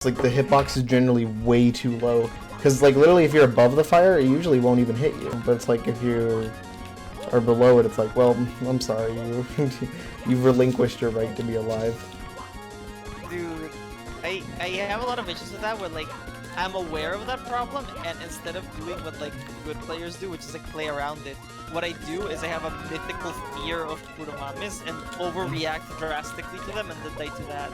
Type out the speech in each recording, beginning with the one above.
like the hitbox is generally way too low. Because like literally if you're above the fire, it usually won't even hit you. But it's like if you are below it, it's like, well, I'm sorry, you've relinquished your right to be alive. Dude, I have a lot of issues with that where like I'm aware of that problem, and instead of doing what like good players do, which is like play around it, what I do is I have a mythical fear of Kuromamis and overreact drastically to them and then die to that.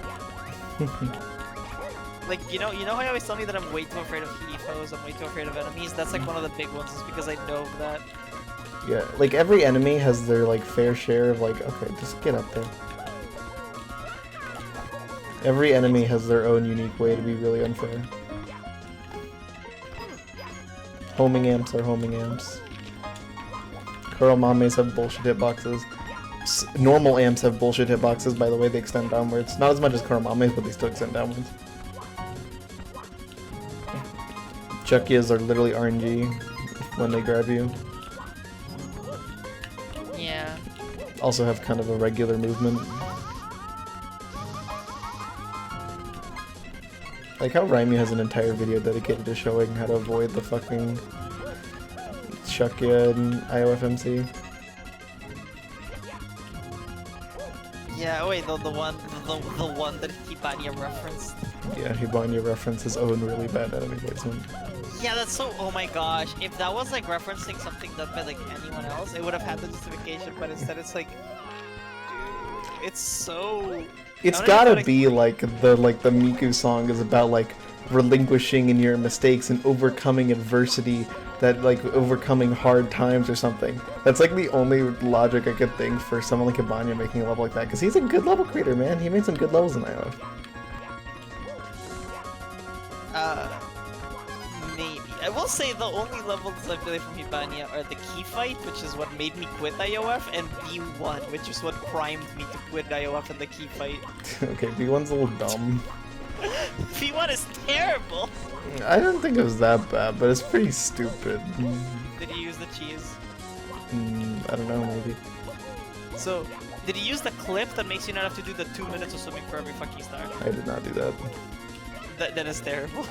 Like, you know how I always tell me that I'm way too afraid of HeFos, I'm way too afraid of enemies? That's like one of the big ones, is because I know that. Yeah, like every enemy has their like fair share of like, okay, just get up there. Every enemy has their own unique way to be really unfair. Homing amps are homing amps. Kuromames have bullshit hitboxes. Normal amps have bullshit hitboxes, by the way, they extend downwards. Not as much as Kuromames, but they still extend downwards. Chuckias are literally RNG when they grab you. Yeah. Also have kind of a regular movement. Like how Raimu has an entire video dedicated to showing how to avoid the fucking Chuckia and IOFMC. Yeah, wait, the one that Hibanya referenced. Yeah, Hibanya referenced his own really bad enemy placement. Yeah, that's so. Oh my gosh! If that was like referencing something done by like anyone else, it would have had the justification. But instead, it's like, dude, it's so. It's gotta be like the Miku song is about like relinquishing in your mistakes and overcoming adversity, that like overcoming hard times or something. That's like the only logic I could think for someone like Hibanya making a level like that, because he's a good level creator, man. He made some good levels in IOF. Maybe. I will say the only levels I play from Hibanya are the key fight, which is what made me quit IOF, and B1, which is what primed me to quit IOF and the key fight. Okay, B1's a little dumb. B1 is terrible! I don't think it was that bad, but it's pretty stupid. Did he use the cheese? I don't know, maybe. So, did he use the clip that makes you not have to do the 2 minutes of swimming for every fucking star? I did not do that. That is terrible.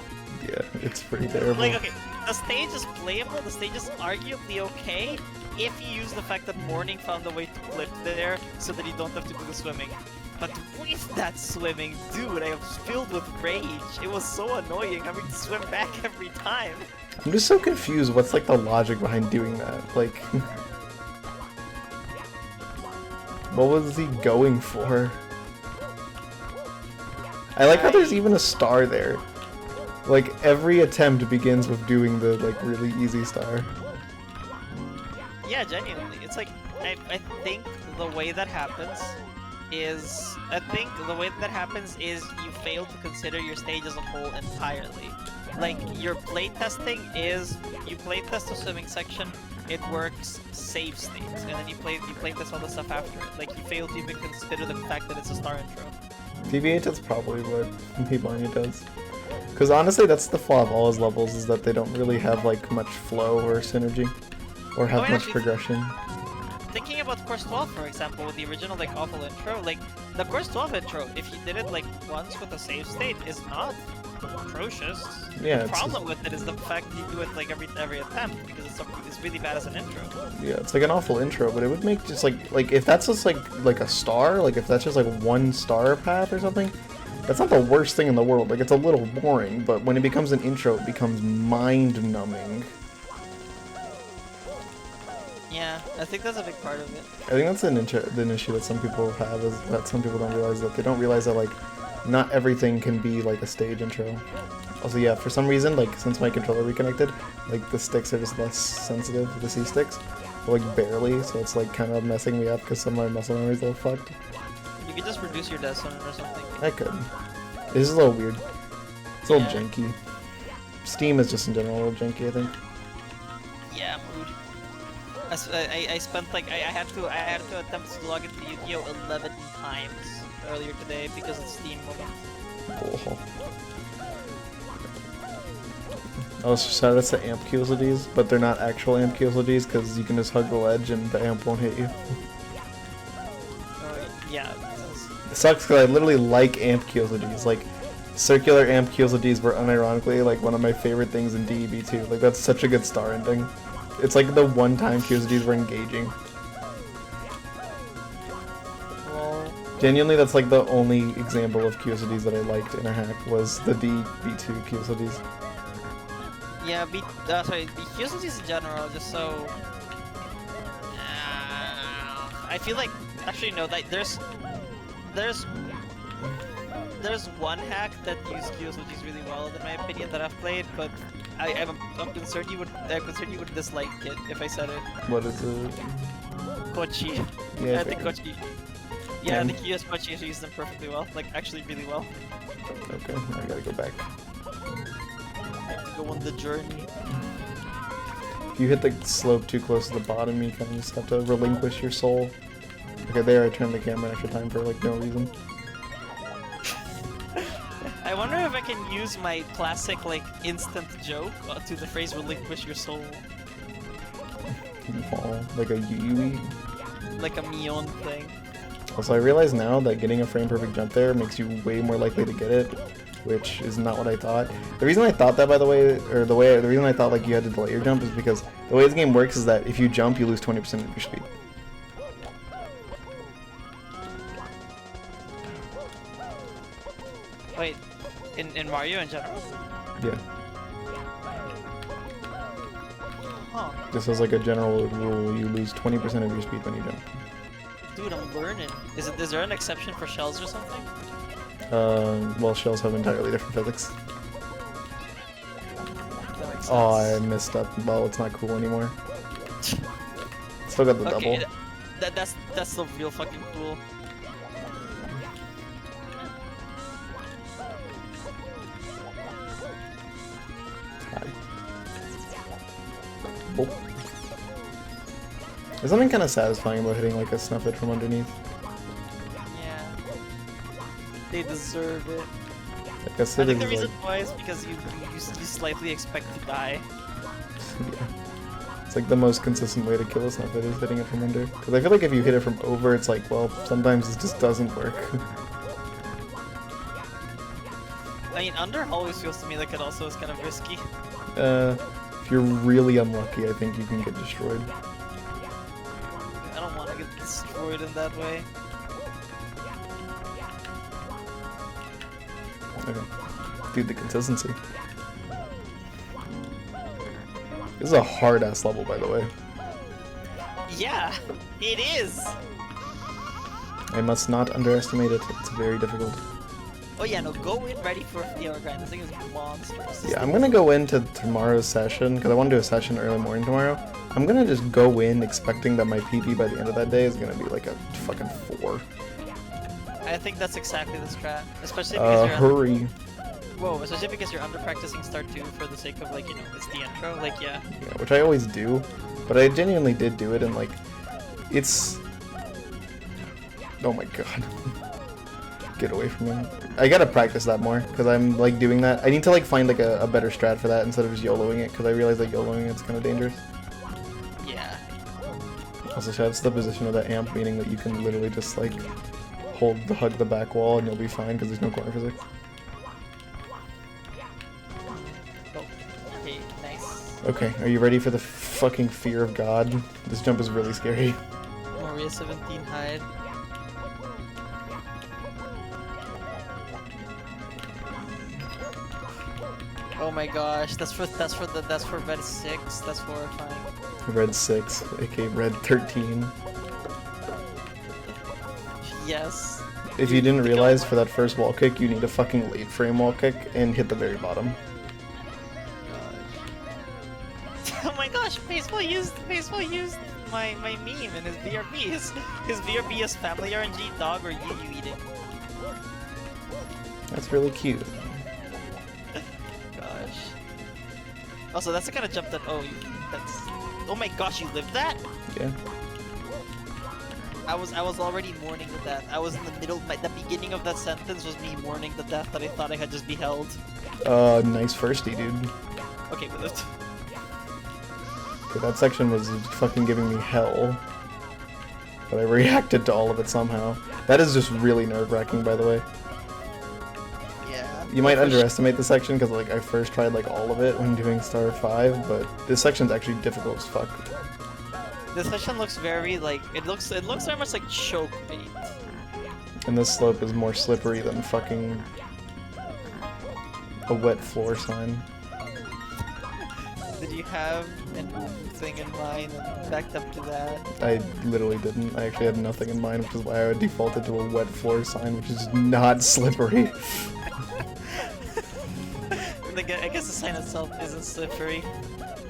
Yeah, it's pretty terrible. Like, okay, the stage is playable, the stage is arguably okay, if you use the fact that Morning found a way to clip there so that you don't have to do the swimming. But with that swimming, dude, I was filled with rage. It was so annoying having to swim back every time. I'm just so confused. What's like the logic behind doing that? Like, what was he going for? I like how there's even a star there. Like, every attempt begins with doing the, like, really easy star. Yeah, genuinely. It's like, I think the way that happens is... you fail to consider your stage as a whole entirely. Like, your playtesting is... You playtest the swimming section, it works save states, and then you playtest all the stuff after it. Like, you fail to even consider the fact that it's a star intro. TBH, that's probably what Hibanya does. Because honestly, that's the flaw of all his levels, is that they don't really have like much flow or synergy, or have much progression. Thinking about Course 12, for example, with the original like awful intro, like the Course 12 intro, if you did it like once with a save state, is not atrocious. Yeah, the problem with it is the fact that you do it like every attempt, because it's really bad as an intro. Yeah, it's like an awful intro, but it would make just like if that's just like a star, like if that's just like one star path or something. That's not the worst thing in the world. Like, it's a little boring, but when it becomes an intro, it becomes mind-numbing. Yeah, I think that's a big part of it. I think that's an issue that some people have, is that some people don't realize that. They don't realize that, like, not everything can be, like, a stage intro. Also, yeah, for some reason, like, since my controller reconnected, like, the sticks are just less sensitive, the C sticks. But, like, barely, so it's, like, kind of messing me up because some of my muscle memory's a little fucked. You could just reduce your death zone or something. I could. This is a little weird. It's a little janky. Steam is just in general a little janky, I think. Yeah, mood. I spent like I had to attempt to log into Yu-Gi-Oh 11 times earlier today because of Steam moment. Oh, so that's the amp QSODs, but they're not actual amp QSODs because you can just hug the ledge and the amp won't hit you. Yeah. It sucks because I literally like amp QSODs. Like, circular amp QSODs were unironically like one of my favorite things in DEB2. Like that's such a good star ending. It's like the one time QSODs were engaging. Well, Genuinely, that's like the only example of QSODs that I liked in a hack was the DB2 QSODs. yeah, sorry, the QSODs in general, just so... I feel like, actually no, like, there's one hack that used QSODs really well, in my opinion, that I've played, but I'm concerned you would dislike it if I said it. What is it? Kochi. Yeah, I think Kochi. Yeah, I think US Kochi used them perfectly well, like actually really well. Okay, I gotta go back. Go on the journey. If you hit the slope too close to the bottom, you kind of just have to relinquish your soul. Okay, there I turned the camera an extra time for like no reason. I wonder if I can use my classic like instant joke to the phrase "relinquish your soul," You fall like a Yui. like a Mion thing. Also, I realize now that getting a frame perfect jump there makes you way more likely to get it, which is not what I thought. The reason I thought that, by the way, or the reason I thought like you had to delay your jump is because the way this game works is that if you jump, you lose 20% of your speed. Wait, in Mario in general? Yeah. Huh. This is like a general rule. You lose 20% of your speed when you jump. Dude, I'm learning. Is there an exception for shells or something? Well, shells have entirely different physics. That makes sense. Oh, I messed up. Well, it's not cool anymore. Still got the Okay, double. that's the real fucking cool. Oh. There's something kind of satisfying about hitting like a snufflet from underneath. Yeah. They deserve it. Like I I think the is reason like, why is because you slightly expect to die. yeah. It's like the most consistent way to kill a snufflet is hitting it from under. Because I feel like if you hit it from over, it's like, well, sometimes it just doesn't work. I mean, under always feels to me like it also is kind of risky. If you're really unlucky, I think you can get destroyed. I don't want to get destroyed in that way. Okay. Dude, the consistency. This is a hard-ass level, by the way. Yeah, it is! I must not underestimate it. It's very difficult. Oh yeah, no, go in ready for a VR grind. This thing is monstrous. Yeah, I'm gonna go into tomorrow's session, because I want to do a session early morning tomorrow. I'm gonna just go in expecting that my PP by the end of that day is gonna be like a fucking 4. I think that's exactly the strat. Especially because you're Hurry. Whoa, especially because you're under practicing start 2 for the sake of like, you know, it's the intro, like yeah. Yeah, which I always do, but I genuinely did do it, and like, it's... Oh my god. Get away from me. I gotta practice that more, because I'm like doing that. I need to like find like a better strat for that instead of just YOLOing it, because I realize that YOLOing it's kind of dangerous. Yeah. Also, that's the position of that amp, meaning that you can literally just like hug the back wall and you'll be fine because there's no corner physics. Oh, okay, nice. Okay, are you ready for the fucking fear of God? This jump is really scary. Maria 17 hide. Oh my gosh, that's for red 6. That's horrifying. Red 6, aka red 13. Yes. If you didn't realize, for that first wall kick, you need a fucking late frame wall kick and hit the very bottom. Oh my gosh, Baseball used my meme in his VRB. His VRB is family RNG, dog, or you eating. That's really cute. Gosh. Also, that's the kind of jump that that's. Oh my gosh, you lived that? Yeah. I was already mourning the death. I was in the middle. The beginning of that sentence was me mourning the death that I thought I had just beheld. Nice firsty, dude. Okay, we lived. Okay, that section was fucking giving me hell. But I reacted to all of it somehow. That is just really nerve-wracking, by the way. Yeah. You might underestimate the section because like I first tried like all of it when doing Star 5, but this section's actually difficult as fuck. This section looks very like it looks very much like choke bait. And this slope is more slippery than fucking a wet floor sign. Did you have anything in mind backed up to that? I literally didn't. I actually had nothing in mind, which is why I defaulted to a wet floor sign, which is not slippery. I guess the sign itself isn't slippery.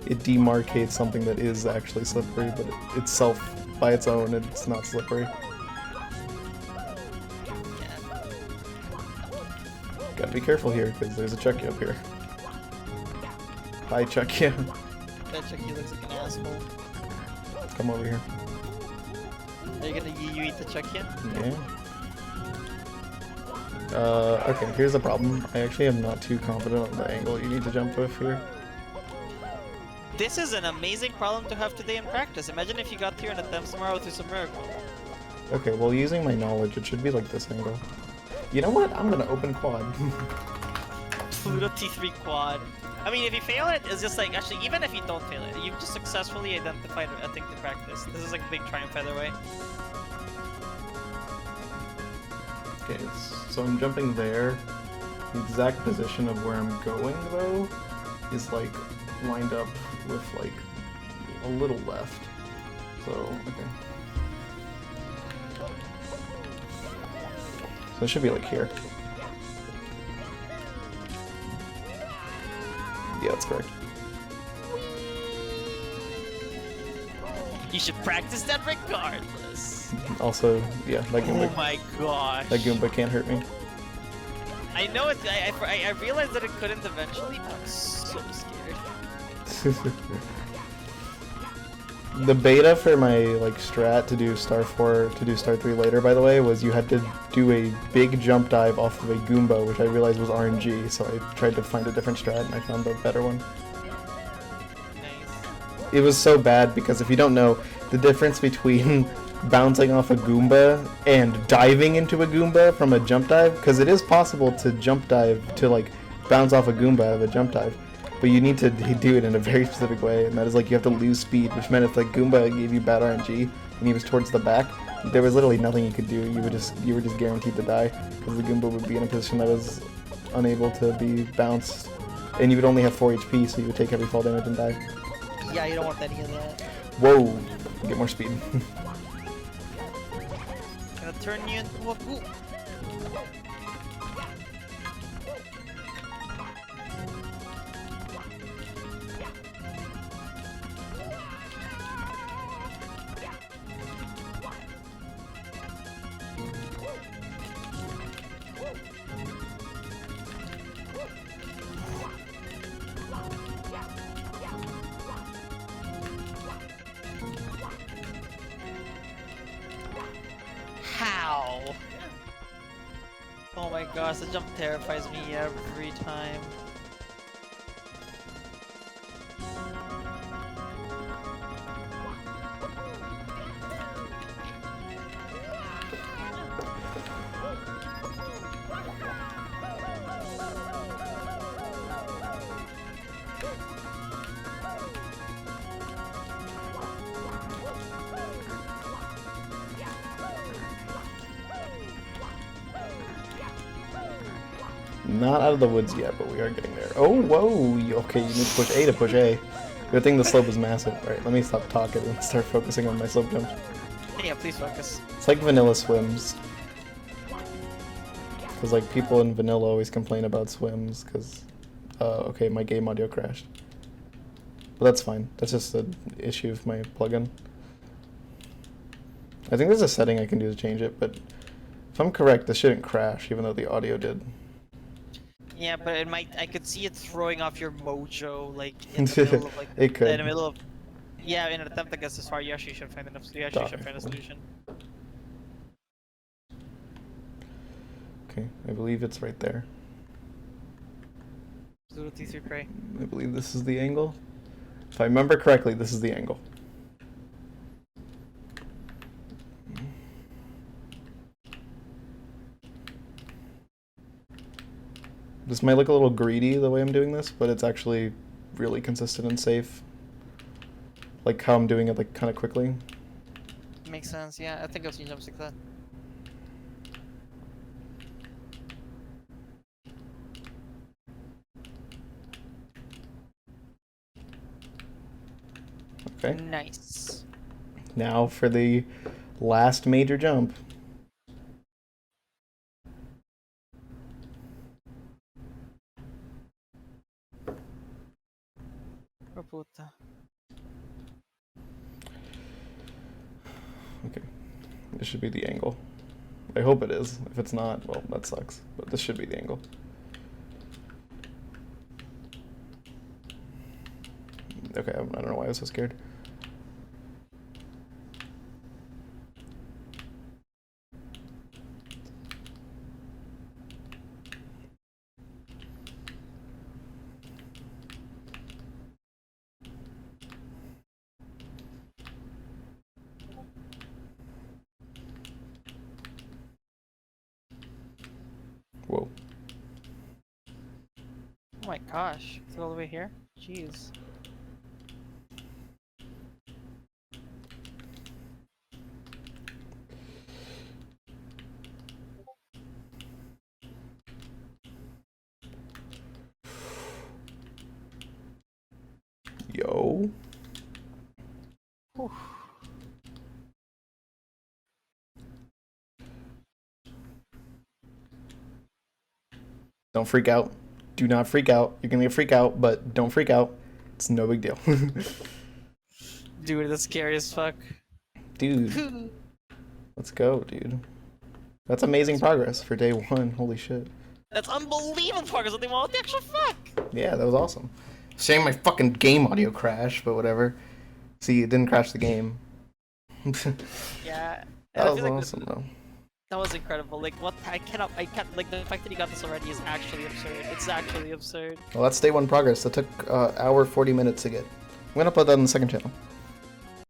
It demarcates something that is actually slippery, but itself, by its own, it's not slippery. Yeah. Gotta be careful here, because there's a Chucky up here. Hi, Chucky. That Chucky looks like an asshole. Come over here. Are you gonna you eat the Chucky? Yeah. Okay, here's the problem. I actually am not too confident on the angle you need to jump with here. This is an amazing problem to have today in practice. Imagine if you got here and attempts tomorrow through some miracle. Okay, well, using my knowledge, it should be like this angle. You know what? I'm gonna open quad. Pluto T3 quad. I mean, if you fail it, it's just like, actually, even if you don't fail it, you've just successfully identified a thing to practice. This is like a big triumph either way. Okay, so I'm jumping there. The exact position of where I'm going, though, is like lined up with like a little left. So, okay. So it should be like here. Yeah, that's correct. You should practice that regardless. Also, yeah, that Goomba, Oh my gosh. that Goomba can't hurt me. I know it. I realized that it couldn't eventually, but I'm so scared. The beta for my like strat to do Star 4 to do Star 3 later, by the way, was you had to do a big jump dive off of a Goomba, which I realized was RNG, so I tried to find a different strat and I found a better one. Nice. It was so bad because if you don't know, the difference between bouncing off a Goomba and diving into a Goomba from a jump dive, because it is possible to jump dive, to like bounce off a Goomba out of a jump dive, but you need to do it in a very specific way, and that is like you have to lose speed, which meant if like Goomba gave you bad RNG and he was towards the back, there was literally nothing you could do. You were just guaranteed to die because the Goomba would be in a position that was unable to be bounced, and you would only have 4 HP, so you would take heavy fall damage and die. Yeah, you don't want any of that. Whoa! Get more speed. Gonna turn you into a goop. How? Oh my gosh, the jump terrifies me every time. Not out of the woods yet, but we are getting there. Oh, whoa! Okay, you need to push A to push A. Good thing the slope is massive. Alright, let me stop talking and start focusing on my slope jumps. Yeah, please focus. It's like vanilla swims. Because, like, people in vanilla always complain about swims, because... okay, my game audio crashed. But that's fine. That's just an issue of my plugin. I think there's a setting I can do to change it, but... if I'm correct, this shouldn't crash, even though the audio did. Yeah, but it might. I could see it throwing off your mojo, like in the middle of like. It could. In the middle of. Yeah, in an attempt to get this far, you actually should find enough. You actually should find a solution. Okay, I believe it's right there. Zero T3 prey. I believe this is the angle. If I remember correctly, this is the angle. This might look a little greedy the way I'm doing this, but it's actually really consistent and safe. Like how I'm doing it, like kind of quickly. Makes sense. Yeah, I think I've seen jumps like that. Okay. Nice. Now for the last major jump. Oh, puta. Okay. This should be the angle. I hope it is. If it's not, well, that sucks. But this should be the angle. Okay, I don't know why I was so scared. Whoa. Oh my gosh. It's all the way here? Jeez. Yo. Whew. Don't freak out. Do not freak out. You're gonna freak out, but don't freak out. It's no big deal. Dude, that's scary as fuck. Dude. Let's go, dude. That's amazing progress for day one. Holy shit. That's unbelievable progress. What the actual fuck? Yeah, that was awesome. Shame my fucking game audio crashed, but whatever. See, it didn't crash the game. Yeah. That I was feel like awesome, though. that was incredible. Like, what? I can't, like, the fact that he got this already is actually absurd. It's actually absurd. Well, that's day one progress. That took hour 40 minutes to get. I'm gonna upload that on the second channel.